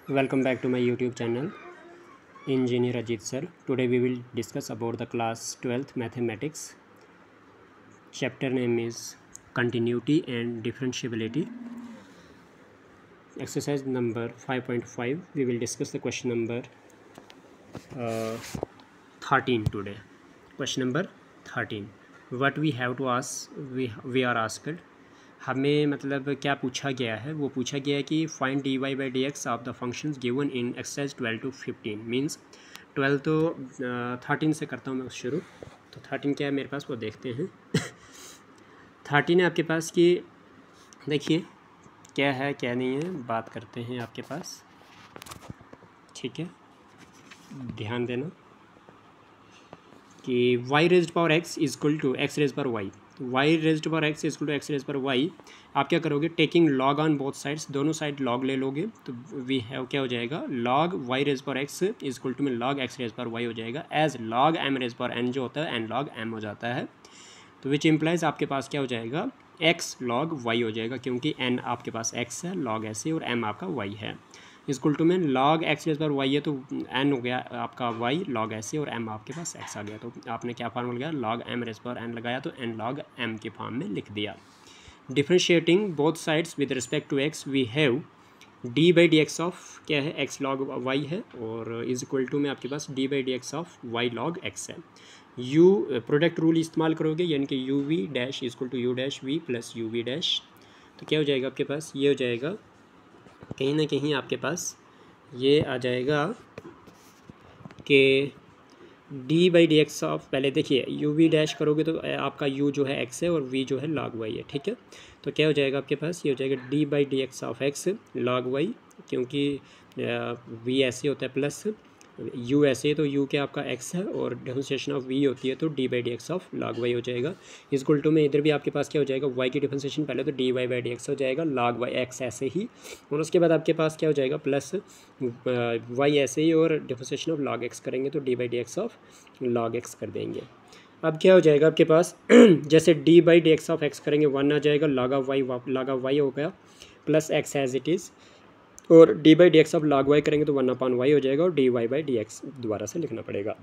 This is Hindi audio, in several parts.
Welcome back to my YouTube channel, Engineer Ajit Sir. Today we will discuss about the class 12th mathematics. Chapter name is Continuity and Differentiability. Exercise number 5.5. We will discuss the question number 13 today. Question number 13. What we have to ask, we are asked. हमें मतलब क्या पूछा गया है, वो पूछा गया है कि find d Y by D x of the functions given in exercise 12 to 15 means 12 तो 13 से करता हूँ मैं शुरू। तो 13 क्या है मेरे पास वो देखते हैं। 13 है आपके पास कि देखिए क्या है क्या नहीं है, बात करते हैं आपके पास, ठीक है, ध्यान देना कि y raised power x is equal to x raised power y। y raised power x is equal to x raised power y। आप क्या करोगे, taking log on both sides, दोनों साइड log ले लोगे तो वी हैव क्या हो जाएगा, log y raised power x is equal to में log x raised power y हो जाएगा, as log m raised power n जो होता है n log m हो जाता है। तो विच इम्प्लाइज आपके पास क्या हो जाएगा, x log y हो जाएगा, क्योंकि n आपके पास x है, log s है और m आपका y है। इक्वल टू में log x रेज पर y है तो n हो गया आपका y log s और m आपके पास x आ गया। तो आपने क्या फार्मूला लगाया, log m रेज पर n लगाया तो n log m के फॉर्म में लिख दिया। Differentiating both sides with respect to x we have d by D x of क्या है, x log y है और इज इक्वल टू में आपके पास d by D x of y log x है। u प्रोडक्ट रूल इस्तेमाल करोगे यानी कि u v dash equal to u dash v plus u v dash, तो क्या हो जाएगा आपके पास, ये हो जाएगा कहीं ना कहीं आपके पास ये आ जाएगा कि d by D x of, पहले देखिए u v डैश करोगे तो आपका u जो है x है और v जो है log y है, ठीक है। तो क्या हो जाएगा आपके पास, ये हो जाएगा d by D x of x log y, क्योंकि v ऐसे होता है प्लस u ऐसे, तो u क्या आपका x है और डिफरेंशिएशन ऑफ v होती है तो d by D x of log y हो जाएगा। इक्वल टू में इधर भी आपके पास क्या हो जाएगा, y की डिफरेंशिएशन पहले तो dy बाई डी एक्स हो जाएगा, log y x ऐसे ही, और उसके बाद आपके पास क्या हो जाएगा प्लस y ऐसे ही, और डिफरेंशिएशन ऑफ log x करेंगे तो d by D x of log x कर देंगे। अब क्या हो जाएगा आपके पास जैसे d by D x of x करेंगे 1 आ जाएगा, log ऑफ y हो गया plus x as it is, और d by D x of log y करेंगे तो 1/y हो जाएगा और dy बाई डी एक्स दोबारा से लिखना पड़ेगा।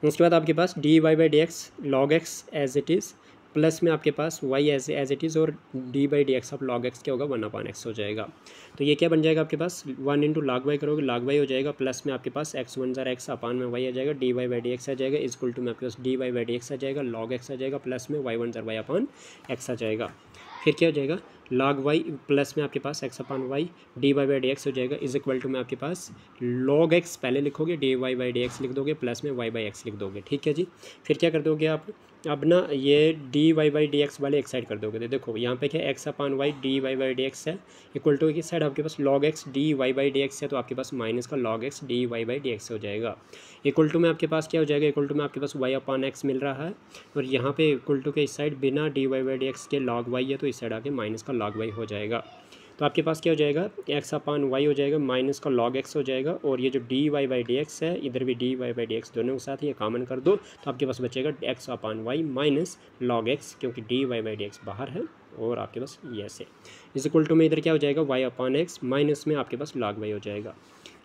उसके बाद आपके पास dy by D x log x as it is plus में आपके पास y एज इट इज़, और d by D x of log x क्या होगा 1/x हो जाएगा। तो ये क्या बन जाएगा आपके पास, 1 इंटू log y करोगे log y हो जाएगा, प्लस में आपके पास x 1 ज़रा x अपान में y आ जाएगा, dy बाई डी एक्स आ जाएगा, इक्वल टू में आपके पास dy बाई डी एक्स आ जाएगा, log x आ जाएगा, प्लस में y 1 ज़रा y अपान x आ जाएगा। फिर क्या हो जाएगा, log y प्लस में आपके पास x upon Y D Y by D x हो जाएगा, इज इक्वल टू में आपके पास log x पहले लिखोगे, d Y by D x लिख दोगे, प्लस में y बाई एक्स लिख दोगे, ठीक है जी। फिर क्या कर दोगे आप, अब ना ये d Y by D x वाले एक साइड कर दोगे, तो देखो यहाँ पे क्या x upon Y D Y by D x है, इक्वल टू की साइड आपके पास log x d Y by D x है, तो आपके पास माइनस का log x d Y by D x हो जाएगा। इक्वल टू में आपके पास क्या हो जाएगा, इक्वल टू में आपके पास y अपान x मिल रहा है, और यहाँ पे इक्वल टू के इस साइड बिना d Y by D x के log y है तो इस साइड आके माइनस का log y हो जाएगा। तो आपके पास क्या हो जाएगा, x अपान वाई हो जाएगा माइनस का log x हो जाएगा, और ये जो d Y by D x है इधर भी d Y by D x दोनों के साथ ये कॉमन कर दो, तो आपके पास बचेगा x upon y minus log x, क्योंकि d Y by D x बाहर है और आपके पास ये ऐसे इज इक्वल टू में इधर क्या हो जाएगा y अपान एक्स माइनस में आपके पास log y हो जाएगा।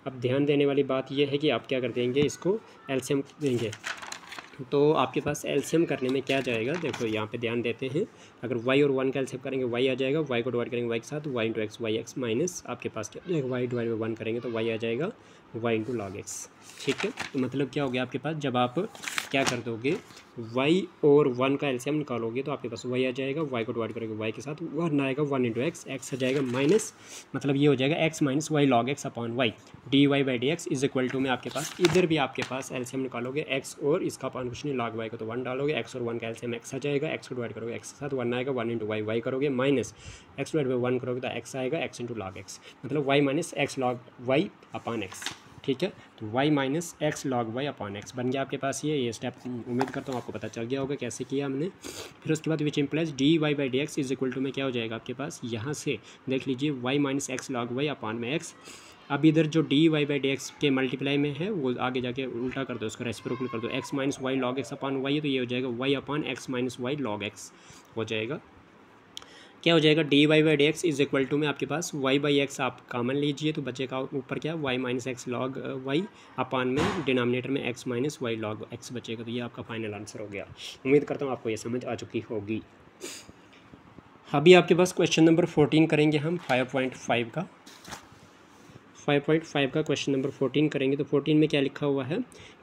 अब ध्यान देने वाली बात यह है कि आप क्या कर देंगे, इसको एलसीएम देंगे, तो आपके पास एलसीएम करने में क्या जाएगा, देखो यहाँ पे ध्यान देते हैं, अगर y और 1 का एलसीएम करेंगे y आ जाएगा, y को डिवाइड करेंगे y के साथ y into x y x minus आपके पास क्या जाएगा, y डिवाइड बाई 1 करेंगे तो y आ जाएगा y इंटू लॉग एक्स, ठीक है। तो मतलब क्या हो गया आपके पास, जब आप क्या कर दोगे y और 1 का एलसीएम निकालोगे तो आपके पास y आ जाएगा, y को डिवाइड करोगे y के साथ 1 आएगा, 1 इंटू एक्स आ जाएगा माइनस, मतलब ये हो जाएगा x minus Y log x upon y D Y by D x is equal to में आपके पास इधर भी आपके पास एलसीएम निकालोगे x और इसका अपॉन कुछ नहीं log y को तो 1 डालोगे, x और 1 का एलसीएम x आ जाएगा, x को डिवाइड करोगे x के साथ 1 आएगा, 1 इंटू वाई करोगे माइनस x डिवाइड बाई 1 करोगे तो x आएगा, x इंटू लॉग एक्स, मतलब y minus x log y upon x, ठीक है। तो y minus x log y upon x बन गया आपके पास ये स्टेप, उम्मीद करता हूँ आपको पता चल गया होगा कैसे किया हमने। फिर उसके बाद which implies d Y by D x is equal to में क्या हो जाएगा आपके पास, यहाँ से देख लीजिए y minus x log y upon में x, अब इधर जो d Y by D x के मल्टीप्लाई में है वो आगे जाके उल्टा कर दो, उसका रेसिप्रोकल कर दो, x minus Y log x upon Y है तो ये हो जाएगा y upon X minus Y log X हो जाएगा। क्या हो जाएगा D Y by D x is equal to में आपके पास वाई बाई एक्स आप कॉमन लीजिए तो बचेगा ऊपर क्या Y minus x log Y upon में डिनोमिनेटर में x minus Y log X बचेगा। तो ये आपका फाइनल आंसर हो गया। उम्मीद करता हूँ आपको ये समझ आ चुकी होगी। अभी आपके पास क्वेश्चन नंबर 14 करेंगे हम 5.5 का 5.5 का क्वेश्चन नंबर 14 करेंगे। तो 14 में क्या लिखा हुआ है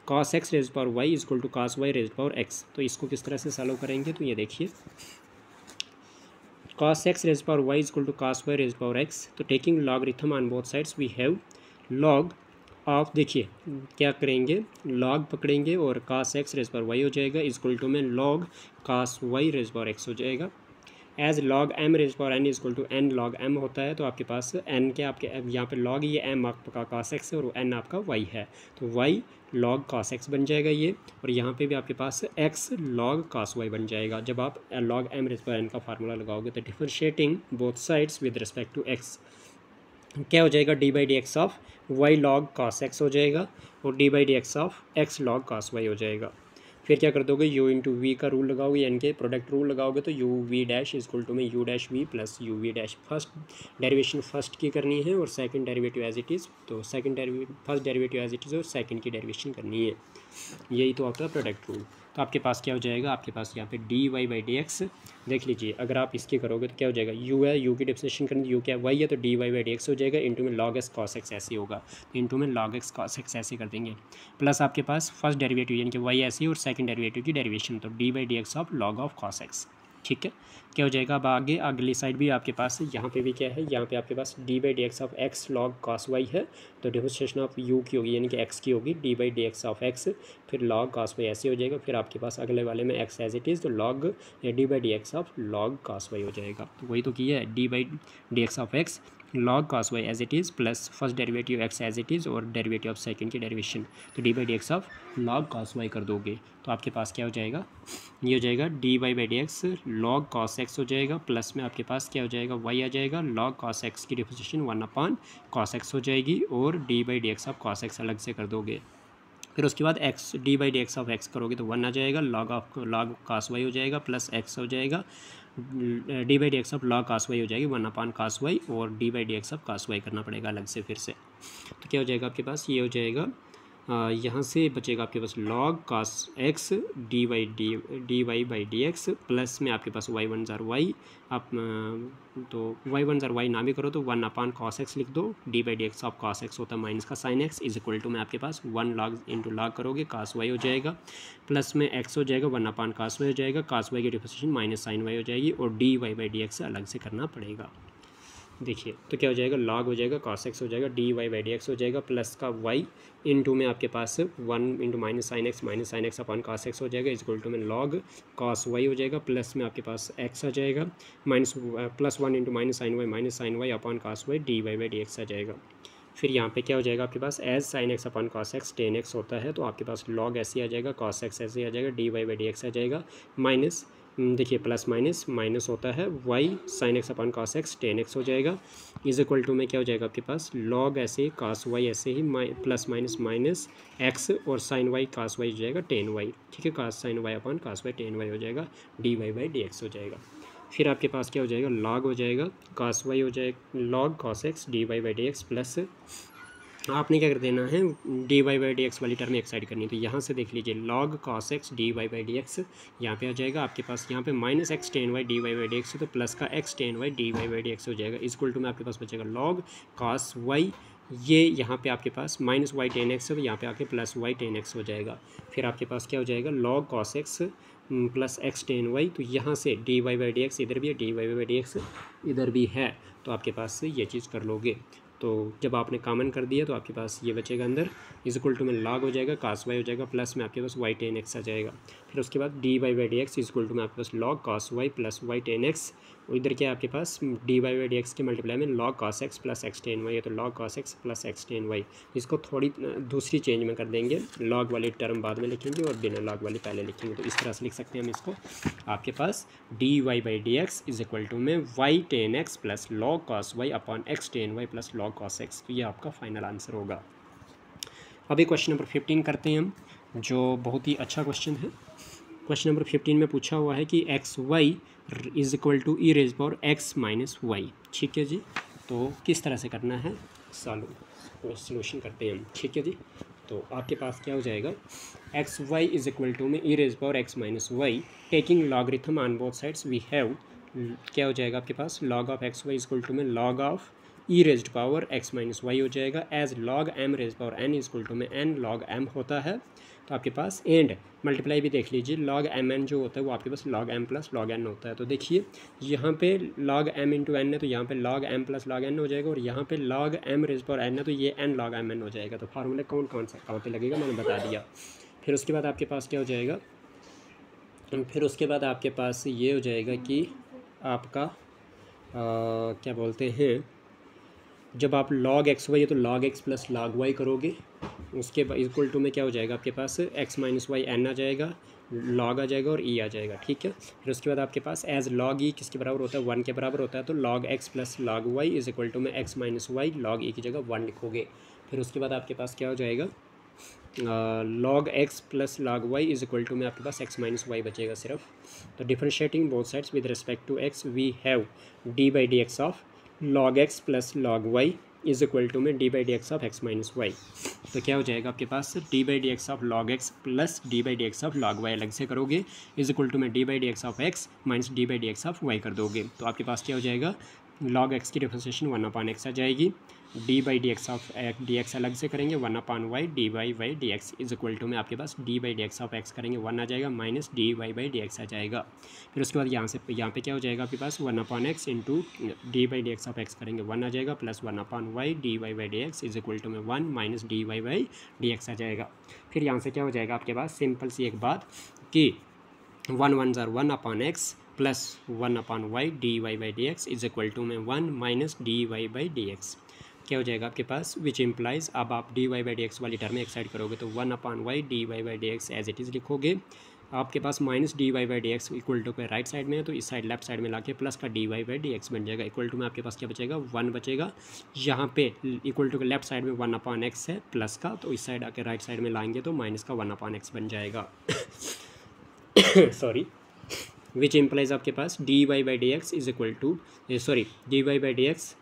cos x raise power y is equal to cos y raise power x। तो इसको किस तरह से सॉल्व करेंगे तो ये देखिए cos x raise power y is equal to cos y raise power x। तो taking logarithm on both sides we have log of, देखिए क्या करेंगे लॉग पकड़ेंगे और cos x raise power y हो जाएगा इज इक्वल टू में log cos y raise power x हो जाएगा। As log M raise power N is equal to n log M होता है। तो आपके पास एन के आपके यहाँ पे लॉग ये एम आपका cos x है और एन आपका y है। तो y log cos x बन जाएगा ये, और यहाँ पे भी आपके पास x log cos y बन जाएगा। जब आप log m raise power n का फार्मूला लगाओगे तो differentiating both sides with respect to x क्या हो जाएगा d by D x of y log cos x हो जाएगा और d by D x of x log cos y हो जाएगा। फिर क्या कर दोगे u इंटू वी का रूल लगाओगे यानी कि प्रोडक्ट रूल लगाओगे तो u v dash is equal to में u dash v plus u v dash. First derivation first की करनी है और second derivative as it is, तो second derivative first derivative as it is और सेकंड की डेरिवेशन करनी है। यही तो होता है प्रोडक्ट रूल। तो आपके पास क्या हो जाएगा आपके पास यहाँ पे d Y by D x देख लीजिए। अगर आप इसकी करोगे तो क्या हो जाएगा u है, u की डिफरेंशिएशन करनी u क्या y है तो d Y by D x हो जाएगा इंटू में log x cos x ऐसे होगा। तो इंटू में log x cos x ऐसे कर देंगे प्लस आपके पास फर्स्ट डेरिवेटिव यानी कि y ऐसे और सेकंड डेरिवेटिव की डेरिवेशन तो d by D x of log of cos x। ठीक है क्या हो जाएगा। अब आगे अगली साइड भी आपके पास यहाँ पे भी क्या है, यहाँ पे आपके पास D by D x of X log cos y है तो डिफरेंशिएशन ऑफ u की होगी यानी कि x की होगी D by D x of x फिर log cos y ऐसे हो जाएगा। फिर आपके पास अगले वाले में x एज इट इज़ तो log D by D x of log cos y हो जाएगा। तो वही तो किया है d by D x of x log cos y as it is plus first derivative x as it is और डेरिवेटिव ऑफ सेकंड की डेरिवेशन तो d by D x of log cos y कर दोगे तो आपके पास क्या हो जाएगा ये हो जाएगा D Y by D x log cos x हो जाएगा प्लस में आपके पास क्या हो जाएगा y आ जाएगा log cos x की डिफरेंशिएशन 1 अपान cos x हो जाएगी और d by D x of cos x अलग से कर दोगे। फिर उसके बाद x D by D x of x करोगे तो 1 आ जाएगा log cos y हो जाएगा प्लस x हो जाएगा d by D x of log cos y हो जाएगी 1 अपान cos y और d by D x of cos y करना पड़ेगा अलग से फिर से। तो क्या हो जाएगा आपके पास ये हो जाएगा यहाँ से बचेगा आपके पास log cos x d Y by D x plus में आपके पास y वन ज़ार वाई आप तो y वन ज़ार वाई ना भी करो तो 1 अपान cos x लिख दो। D by D x of cos x होता है माइनस का sine x is equal to में आपके पास 1 log इंटू log करोगे cos y हो जाएगा प्लस में x हो जाएगा 1 अपान cos y हो जाएगा cos y की डिफरेंशिएशन माइनस साइन y हो जाएगी और D Y by D x अलग से करना पड़ेगा। देखिए तो क्या हो जाएगा log हो जाएगा cos x हो जाएगा D Y by D x हो जाएगा प्लस का y इंटू में आपके पास 1 into minus sine x upon cos x हो जाएगा इज इक्वल टू में log cos y हो जाएगा प्लस में आपके पास x आ जाएगा minus plus 1 into minus sine y upon cos y D Y by D X आ जाएगा। फिर यहाँ पे क्या हो जाएगा आपके पास as sine x upon cos x tan X होता है तो आपके पास log ऐसे आ जाएगा cos x ऐसे आ जाएगा D Y by D X आ जाएगा माइनस देखिए प्लस माइनस होता है y sine x upon cos x tan X हो जाएगा इज इक्वल टू में क्या हो जाएगा आपके पास log ऐसे cos y ऐसे ही प्लस माइनस x और साइन y cos y हो जाएगा टेन y। ठीक है cos sine y upon cos y tan y हो जाएगा D Y by D x हो जाएगा। फिर आपके पास क्या हो जाएगा log हो जाएगा cos y हो जाएगा log cos x d Y by D x plus आपने क्या कर देना है d Y by D x वाली टर्म एक साइड करनी है। तो यहाँ से देख लीजिए log cos x d Y by D x यहाँ पे आ जाएगा आपके पास यहाँ पे minus x tan y D Y by D x तो प्लस का x tan y D Y by D x हो जाएगा इक्वल टू में आपके पास बचेगा log cos y ये यहाँ पे आपके पास माइनस वाई टेन एक्स है यहाँ पे आके प्लस वाई टेन एक्स हो जाएगा। फिर आपके पास क्या हो जाएगा log cos x plus x tan y तो यहाँ से d Y by D x इधर भी है d Y by D x इधर भी है तो आपके पास से ये चीज़ कर लोगे। तो जब आपने कॉमन कर दिया तो आपके पास ये बचेगा अंदर इज इक्वल टू में log हो जाएगा cos y हो जाएगा प्लस में आपके पास y टेन एक्स आ जाएगा। फिर उसके बाद D Y by D x is equal to में आपके पास log cos y plus y tan X इधर क्या है आपके पास D Y by D x के मल्टीप्लाई में log cos x plus x tan Y है तो log cos x plus x tan Y. इसको थोड़ी दूसरी चेंज में कर देंगे log वाली टर्म बाद में लिखेंगे और बिना log वाली पहले लिखेंगे। तो इस तरह से लिख सकते हैं हम इसको आपके पास D Y by D x is equal to में y tan X plus log cos y upon x tan Y plus log cos x। तो ये आपका फाइनल आंसर होगा। अभी क्वेश्चन नंबर 15 करते हैं हम जो बहुत ही अच्छा क्वेश्चन है। क्वेश्चन नंबर 15 में पूछा हुआ है कि x Y is equal to e raise power x minus y. ठीक है जी, तो किस तरह से करना है सोल्यूशन करते हैं हम। ठीक है जी, तो आपके पास क्या हो जाएगा, X Y is equal to में E raise power x minus Y taking logarithm on both sides we have, क्या हो जाएगा आपके पास, log of X Y is equal to में log of E raised power x minus Y हो जाएगा, as log M raise power N is equal to में एन लॉग एम होता है। तो आपके पास एंड मल्टीप्लाई भी देख लीजिए, लॉग एम एन जो होता है वो आपके पास log M plus log N होता है। तो देखिए यहाँ पे लॉग एम इंटू एन है, तो यहाँ पे log M plus log n हो जाएगा, और यहाँ पे log M raise power n है, तो ये एन लॉग एम एन हो जाएगा। तो फार्मूला कौन सा कहाँ पे लगेगा मैंने बता दिया। फिर उसके बाद आपके पास क्या हो जाएगा, फिर उसके बाद आपके पास ये हो जाएगा कि आपका क्या बोलते हैं, जब आप लॉग एक्स वाई है तो log x plus log y करोगे, उसके बाद इक्वल टू में क्या हो जाएगा आपके पास एक्स माइनस वाई एन आ जाएगा, लॉग आ जाएगा और ई आ जाएगा। ठीक है, फिर उसके बाद आपके पास एज लॉग ई किसके बराबर होता है, 1 के बराबर होता है, तो log x plus log Y is equal to में x minus Y log e की जगह 1 लिखोगे। फिर उसके बाद आपके पास क्या हो जाएगा, log x plus log Y is equal to में आपके पास एक्स माइनस वाई बचेगा सिर्फ। तो differentiating both sides with respect to X we have D by D x of log x plus log Y is equal to में D by D x of X minus Y. तो क्या हो जाएगा आपके पास, D by D x of log x plus D by D x of log Y अलग से करोगे, इज इक्वल टू में D by D x of X minus D by D x of Y कर दोगे। तो आपके पास क्या हो जाएगा, लॉग एक्स की डिफरेंशिएशन 1 अपान एक्स आ जाएगी, D by D x of D x अलग से करेंगे 1 upon Y D Y by D x is equal to में आपके पास D by D x of X करेंगे 1 आ जाएगा minus D Y by D X आ जाएगा। फिर उसके बाद यहाँ पे क्या हो जाएगा आपके पास 1 upon X into D by D x of X करेंगे 1 आ जाएगा, plus 1 upon Y D Y by D x is equal to में 1 minus D Y by D X आ जाएगा। फिर यहाँ से क्या हो जाएगा आपके पास, सिंपल सी एक बात कि 1 1 ज़ार 1 upon X plus 1 upon Y D Y by D x is equal to में 1 minus D Y by D X क्या हो जाएगा आपके पास, विच इम्प्लाइज, अब आप D Y by D x वाली टर्म एक साइड करोगे तो 1 upon Y D Y by D X as it is लिखोगे। आपके पास minus D Y by D x equal to पे राइट साइड में है, तो इस साइड लेफ्ट साइड में लाके प्लस का d Y by D x बन जाएगा, इक्वल टू में आपके पास क्या बचेगा 1 बचेगा। यहाँ पे इक्वल टू के लेफ्ट साइड में 1 अपान एक्स है प्लस का, तो इस साइड आके राइट साइड में लाएंगे तो माइनस का 1 अपान एक्स बन जाएगा सॉरी, विच इम्प्लाइज आपके पास D Y by D x is equal to D Y by D x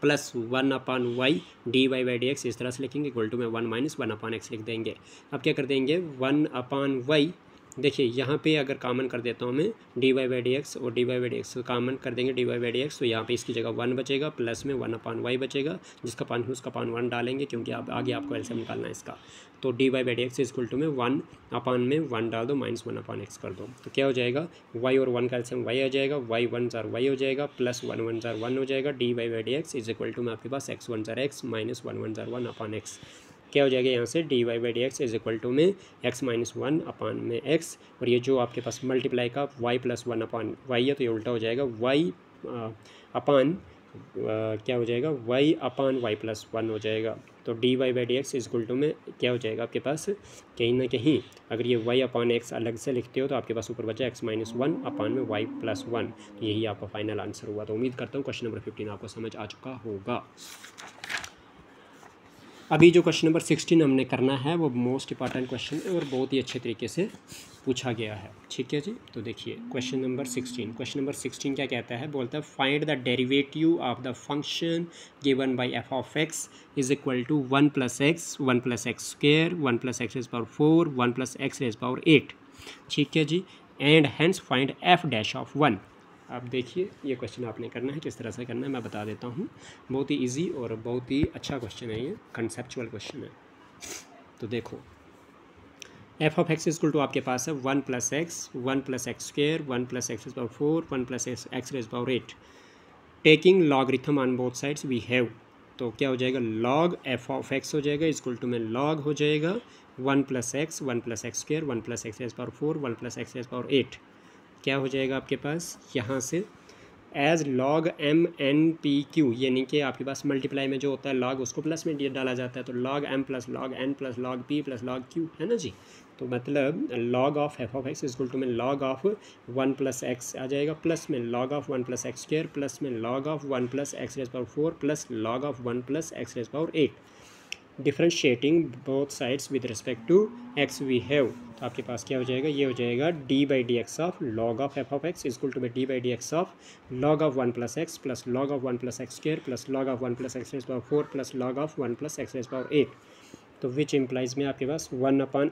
plus 1 upon Y D Y by D X इस तरह से लिखेंगे, इक्वल टू में 1 माइनस 1 अपान एक्स लिख देंगे। अब क्या कर देंगे 1 अपान वाई, देखिए यहाँ पे अगर कॉमन कर देता हूँ मैं D Y by D X और D Y by D X common कर देंगे D Y by D x, तो यहाँ पे इसकी जगह 1 बचेगा, प्लस में 1 अपान वाई बचेगा, जिसका पान उसका पान 1 डालेंगे क्योंकि आप आगे आपको एलसीएम निकालना है इसका। तो d Y by D x equal to में 1 अपान में 1 डाल दो माइनस 1 अपान एक्स कर दो, तो क्या हो जाएगा वाई और 1 का एलसीएम वाई आ जाएगा, वाई 1 ज़ार वाई हो जाएगा प्लस 1 1 ज़ार 1 हो जाएगा, D Y by D x is equal to में आपके पास एक्स 1 ज़ार एक्स माइनस 1 1 ज़ार 1 अपान एक्स क्या हो जाएगा यहाँ से d Y by D x is equal to में एक्स माइनस 1 अपान में एक्स, और ये जो आपके पास मल्टीप्लाई का वाई प्लस 1 अपान वाई है तो ये उल्टा हो जाएगा वाई अपान क्या हो जाएगा वाई अपान वाई प्लस 1 हो जाएगा। तो d Y by D x is equal to में क्या हो जाएगा आपके पास, कहीं ना कहीं अगर ये वाई अपान एक्स अलग से लिखते हो तो आपके पास ऊपर बचा एक्स माइनस 1 अपान में वाई प्लस 1, तो यही आपका फाइनल आंसर हुआ। तो उम्मीद करता हूँ क्वेश्चन नंबर 15 आपको समझ आ चुका होगा। अभी जो क्वेश्चन नंबर 16 हमने करना है वो मोस्ट इंपॉर्टेंट क्वेश्चन है और बहुत ही अच्छे तरीके से पूछा गया है। ठीक है जी, तो देखिए क्वेश्चन नंबर 16 क्या कहता है, बोलता है find the derivative of the function given by F of x is equal to 1 plus x square 1 plus x raise power 4 1 plus x raise power 8। ठीक है जी, and hence find F dash of 1। अब देखिए ये क्वेश्चन आपने करना है, किस तरह से करना है मैं बता देता हूँ। बहुत ही इजी और बहुत ही अच्छा क्वेश्चन है, ये कंसेप्चुअल क्वेश्चन है। तो देखो f of x equal to आपके पास है 1 plus x square 1 plus x power 4 1 plus x raise power 8 taking logarithm on both sides we have, तो क्या हो जाएगा लॉग एफ ऑफ एक्स हो जाएगा इक्वल टू में लॉग हो जाएगा 1 plus x square 1 plus x raise power 4 1 plus x raise power 8 क्या हो जाएगा आपके पास यहाँ से as log m n p q, यानी कि आपके पास मल्टीप्लाई में जो होता है लॉग उसको प्लस में डाला जाता है, तो log M plus log N plus log P plus log Q है ना जी। तो मतलब log of F of x equal to में लॉग ऑफ 1 प्लस एक्स आ जाएगा, प्लस में log of 1 plus x square plus में log of 1 plus x raise power 4 plus log of 1 plus x raise power 8 differentiating both sides with respect to X we have, तो आपके पास क्या हो जाएगा, ये हो जाएगा d by D x of log of F of x is equal to d by D x of log of 1 plus x plus log of 1 plus x square plus log of 1 plus x raise power 4 plus log of 1 plus x raise power 8। तो विच इम्प्लाइज में आपके पास 1 अपान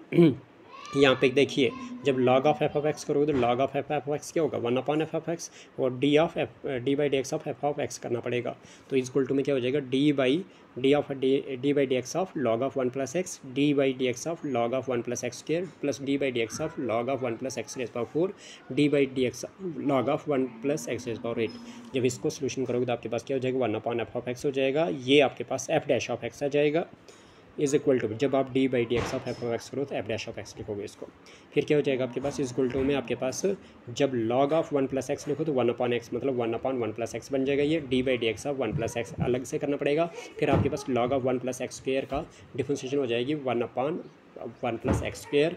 यहाँ पे देखिए जब log of F of x करोगे तो log of F of x क्या होगा 1 अपॉन एफ ऑफ एक्स, और d by D x of F of x करना पड़ेगा। तो इक्वल टू में क्या हो जाएगा d by D x of log of 1 plus x, D by D x of log of 1 plus x square plus D by D x of log of 1 plus x raise power 4 d by D x log of 1 plus x raise power 8। जब इसको सोल्यूशन करोगे तो आपके पास क्या हो जाएगा 1 अपॉन एफ ऑफ एक्स हो जाएगा, ये आपके पास एफ डैश ऑफ एक्स आ जाएगा इज इक्वल टू, जब आप D by D x of F of x करो तो एफ डैश ऑफ एक्स लिखोगे इसको। फिर क्या हो जाएगा आपके पास इज इक्वल टू में आपके पास जब log ऑफ 1 प्लस एक्स लिखो तो 1 अपॉन एक्स मतलब 1 अपॉन 1 प्लस एक्स बन जाएगा, ये d by D x of 1 plus x अलग से करना पड़ेगा। फिर आपके पास log of 1 plus x square का डिफरेंशिएशन हो जाएगी 1 upon 1 plus x square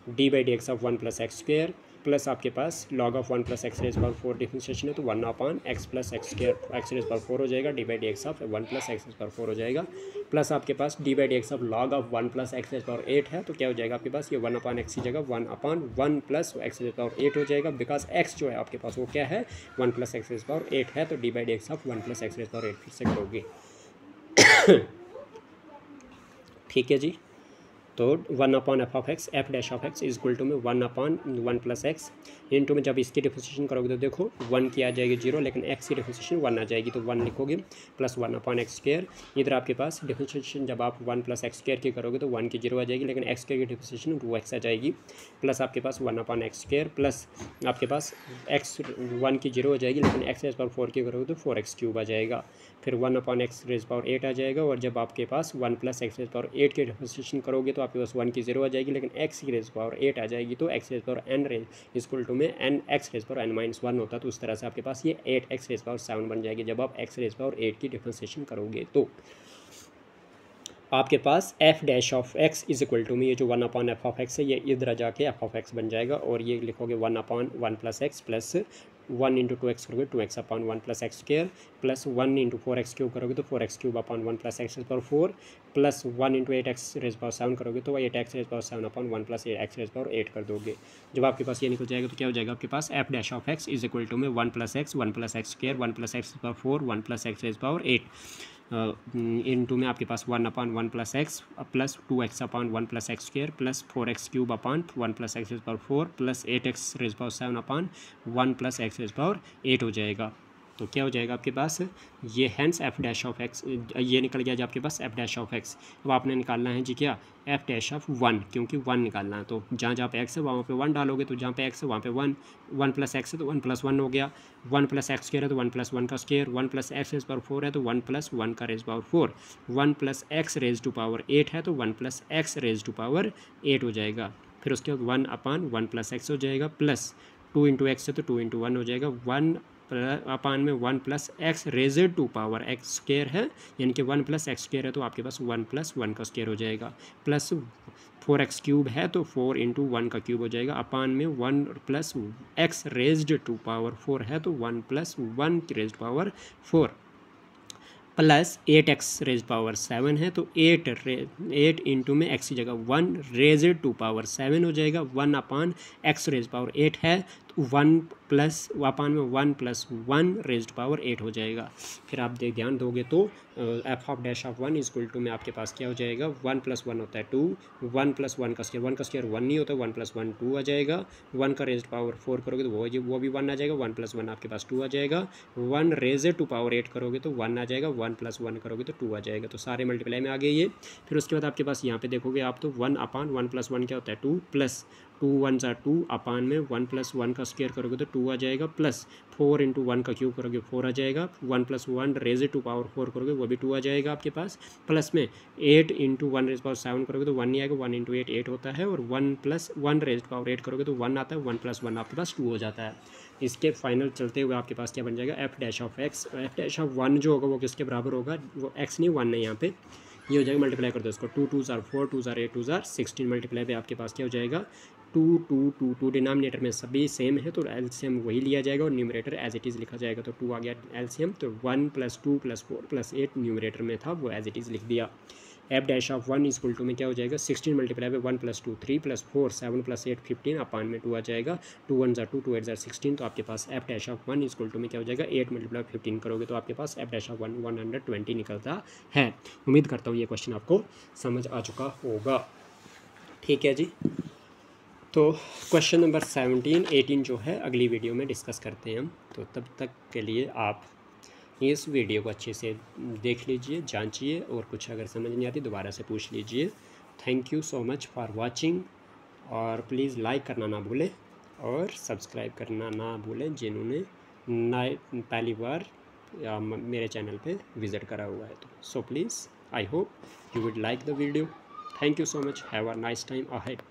d by D x of 1 plus x square plus आपके पास log of 1 plus x raise power 4 differentiation है तो 1 upon x plus x square x raise power 4 हो जाएगा, d by D x of 1 plus x raise power 4 हो जाएगा, प्लस आपके पास D by D x of log of 1 plus x raise power 8 है तो क्या हो जाएगा आपके पास ये 1 अपॉन एक्स की जगह 1 upon 1 plus x raise power 8 हो जाएगा, बिकॉज एक्स जो है आपके पास वो क्या है 1 प्लस एक्स रेज पावर 8 है, तो d by D x of 1 plus x raise power 8 फिर से करोगे। ठीक है जी, तो 1 upon f of x f dash of x is equal to में 1 अपॉन 1 प्लस एक्स इंटू में जब इसकी डिफरेंशिएशन करोगे तो देखो 1 की आ जाएगी 0, लेकिन x की डिफरेंशिएशन 1 आ जाएगी तो 1 लिखोगे प्लस 1 अपॉन एक्स स्क्वायर। इधर आपके पास डिफरेंशिएशन जब आप 1 प्लस एक्स स्क्वायर की करोगे तो 1 की 0 आ जाएगी, लेकिन एक्स स्क्वायर की डिफरेंशिएशन 2x आ जाएगी, प्लस आपके पास 1 अपॉन एक्स स्क्वायर प्लस आपके पास x 1 की 0 हो जाएगी, लेकिन एक्स रेज पावर 4 की करोगे तो 4x क्यूब आ जाएगा, फिर 1 अपॉन एक्स रेज पावर 8 आ जाएगा, और जब आपके पास 1 प्लस एक्स रेज पावर 8 की डिफरेंशिएशन करोगे तो आपके पास 1 की 0 आ जाएगी, लेकिन x की रेज पावर 8 आ जाएगी, तो x raise power n raise equal to में n x raise power n minus 1 होता है, तो उस तरह से आपके पास ये 8x रेज पावर 7 बन जाएगी जब आप x रेज पावर 8 की डिफरेंशिएशन करोगे। तो आपके पास F dash of x is equal to में ये जो 1 अपॉन एफ ऑफ एक्स है ये इधर जाके एफ ऑफ एक्स बन जाएगा, और ये लिखोगे 1 upon 1 plus x plus 1 into 2x करोगे 2x upon 1 plus x square plus 1 into 4x cube करोगे तो 4x cube upon 1 plus x raise power 4 plus 1 into 8x raise power 7 करोगे तो 8x raise power 7 upon 1 plus x raise power 8 कर दोगे। जब आपके पास ये निकल जाएगा तो क्या हो जाएगा आपके पास F dash of x is equal to में 1 plus x square 1 plus x raise power 4 1 plus x raise power 8 into में आपके पास 1 upon 1 plus x plus 2x upon 1 plus x square plus 4x cube upon 1 plus x raise power 4 plus 8x raise power 7 upon 1 plus x raise power 8 हो जाएगा। तो क्या हो जाएगा आपके पास ये hence f dash of x ये निकल गया जो आपके पास एफ डैश ऑफ एक्स। अब आपने निकालना है जी क्या एफ डैश ऑफ 1, क्योंकि 1 निकालना है, तो जहाँ जहाँ पे एक्स है वहाँ पे 1 डालोगे, तो जहाँ पे एक्स है वहाँ पे 1 प्लस एक्स है तो 1 प्लस 1 हो गया, 1 प्लस एक्स स्क्वायर है तो 1 प्लस 1 का square, 1 plus x raise power 4 है तो 1 प्लस 1 का raise power 4, 1 plus x raise to power 8 है तो 1 plus x raise to power 8 हो जाएगा। फिर उसके बाद 1 अपॉन 1 प्लस एक्स हो जाएगा प्लस 2 इंटू एक्स है तो 2 इंटू 1 हो जाएगा, 1 अपान में 1 plus x raised to power x square है, यानी कि 1 प्लस एक्स स्क्वायर है तो आपके पास 1 प्लस 1 का स्क्वायर हो जाएगा, प्लस 4x क्यूब है तो 4 इंटू 1 का क्यूब हो जाएगा, अपान में 1 plus x raised to power 4 है तो 1 प्लस 1 की raised power 4 plus 8x raise power 7 है तो 8 इंटू में x की जगह 1 रेजेड टू पावर 7 हो जाएगा, 1 अपान x रेज पावर 8 है तो 1 प्लस अपान में 1 प्लस 1 रेज्ड पावर 8 हो जाएगा। फिर आप ध्यान दोगे तो f of dash of 1 equal to में आपके पास क्या हो जाएगा 1 प्लस 1 होता है 2, 1 प्लस 1 का स्क्वायर 1 का स्क्वायर 1 नहीं होता, 1 प्लस 1 2 आ जाएगा, 1 का रेज्ड पावर 4 करोगे तो वो भी 1 आ जाएगा, 1 प्लस 1 आपके पास 2 आ जाएगा, 1 रेजेड टू पावर 8 करोगे तो 1 आ जाएगा, 1 प्लस 1 करोगे तो 2 आ जाएगा, तो सारे मल्टीप्लाई में आ गए ये। फिर उसके बाद आपके पास यहाँ पे देखोगे आप तो 1 अपान 1 प्लस 1 क्या होता है 2 प्लस 2 1 2 अपान में 1 प्लस 1 का स्क्वायर करोगे तो 2 आ जाएगा, प्लस 4 इंटू 1 का क्यूब करोगे 4 आ जाएगा, 1 प्लस 1 रेज टू पावर 4 करोगे वो भी 2 आ जाएगा आपके पास, प्लस में 8 इंटू 1 रेज पावर 7 करोगे तो 1 नहीं आएगा, 1 इंटू 8 होता है, और 1 प्लस 1 रेज पावर 8 करोगे तो 1 आता है, 1 प्लस 1 आपके पास 2 हो जाता है। इसके फाइनल चलते हुए आपके पास क्या बन जाएगा F dash of x, f dash of 1 जो होगा वो किसके बराबर होगा, वो एक्स नहीं 1 नहीं, यहाँ पे ये हो जाएगा, मल्टीप्लाई कर दो इसको 2 2 4 2 8 2 16 मल्टीप्लाई पे आपके पास क्या हो जाएगा 2 2 2 2 डिनोमिनेटर में सभी सेम है तो एलसीएम वही लिया जाएगा और न्यूमरेटर एज इट इज़ लिखा जाएगा, तो 2 आ गया एलसीएम, तो 1 प्लस 2 प्लस 4 प्लस 8 न्यूमरेटर में था वो एज इट इज़ लिख दिया। F dash of 1 is equal to में क्या हो जाएगा 16 मल्टीप्लाई बाई 1 + 2 3 + 4 7 + 8 15 अपान में 2 आ जाएगा 2 1 ज़ा 2 2 8 ज़ा 16 तो आपके पास F dash of 1 is equal to में क्या हो जाएगा 8 × 15 करोगे तो आपके पास एफ डैश ऑफ 1 120 निकलता है। उम्मीद करता हूँ ये क्वेश्चन आपको समझ आ चुका होगा। ठीक है जी, तो क्वेश्चन नंबर 17 18 जो है अगली वीडियो में डिस्कस करते हैं हम। तो तब तक के लिए आप इस वीडियो को अच्छे से देख लीजिए, जांचिए, और कुछ अगर समझ नहीं आती दोबारा से पूछ लीजिए। Thank you so much for watching, और प्लीज़ लाइक करना ना भूलें और सब्सक्राइब करना ना भूलें जिन्होंने पहली बार मेरे चैनल पे विज़िट करा हुआ है। तो so please I hope you would like the video. Thank you so much, have a nice time ahead.